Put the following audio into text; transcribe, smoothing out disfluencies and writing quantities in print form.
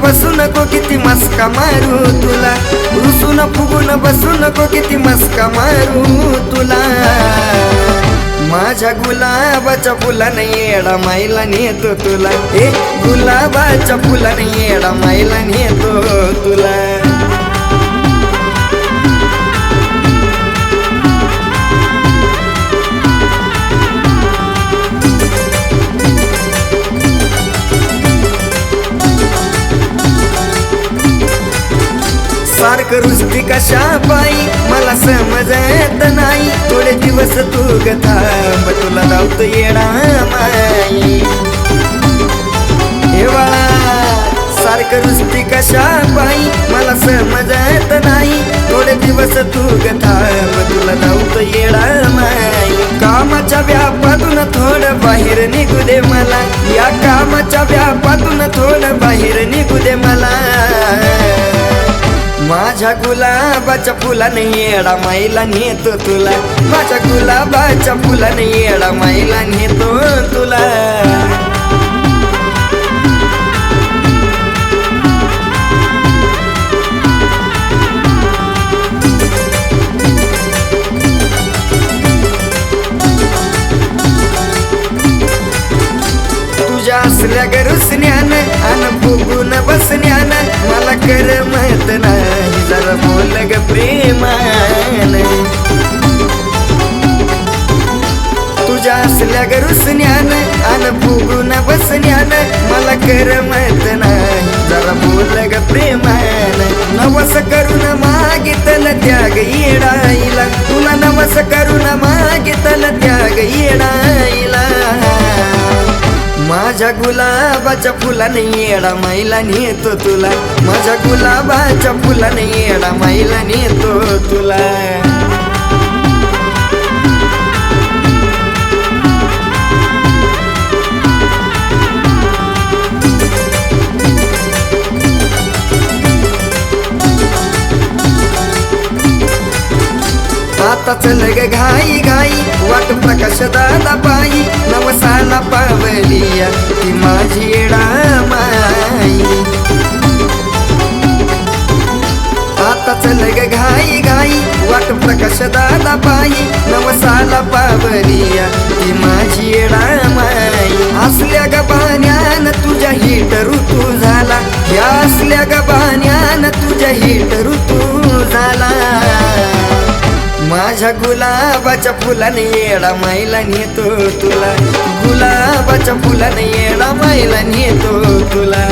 बसू नको किती मस्का मारू तुला, रुसून फुगून बसू नको किती मस्का मारू तुला। माझ्या गुलाबाच्या फुलाने येडा माईला नेतो तुला, ए गुलाबाच्या फुलाने येडा माईला नेतो तुला। सारखं रुसती कशा पायी मला समजत नाही, थोडे दिवस तू ग थांब तुला लावतो येडा माई। हे बाळा सारखं रुसती कशा पायी मला समजत नाही, थोडे दिवस तू ग थांब तुला लावतो येडा माई। कामाच्या व्यापातून थोडं बाहेर निघू दे मला, या कामाच्या व्यापातून थोडं बाहेर निघू दे मला। माझ्या गुलाबाच्या फुलाने येडा माईला नेतो तुला, माझ्या गुलाबाच्या फुलाने येडा माईला नेतो तुला। तुझ्या असल्या ग रुसण्यानं अन फुगून बसण्यानं मला करमत नाही, जरा बोल ग प्रेमानं। तुझ्या असल्या ग रुसण्यानं अन फुगून बसण्यानं मला करमत नाही, जरा बोल ग प्रेमानं। नवस करून मागितल त्याग येडाईला, तुला नवस करून मागितल त्याग येडाईला। माझ्या गुलाबाच्या फुलाने येडा माईला नेतो तुला, माझ्या गुलाबाच्या फुलाने येडा माईला नेतो तुला। आता चल ग घाई घाई वाट प्रकाश दादा पायी, नवसाला पावलिया ती माझी येडा माई। आता चल ग घाई घाई वाट प्रकाश दादा पायी, नवसाला पावलिया ती माझी येडा माई। असल्या ग बाण्यान तुझ्या हिट ऋतू झाला, या असल्या ग बाण्यान तुझ्या हिट ऋतू झाला। माझ्या गुलाबाच्या फुलाने येडा माईला नेतो तुला, गुलाबाच्या फुलाने येडा माईला नेतो तुला।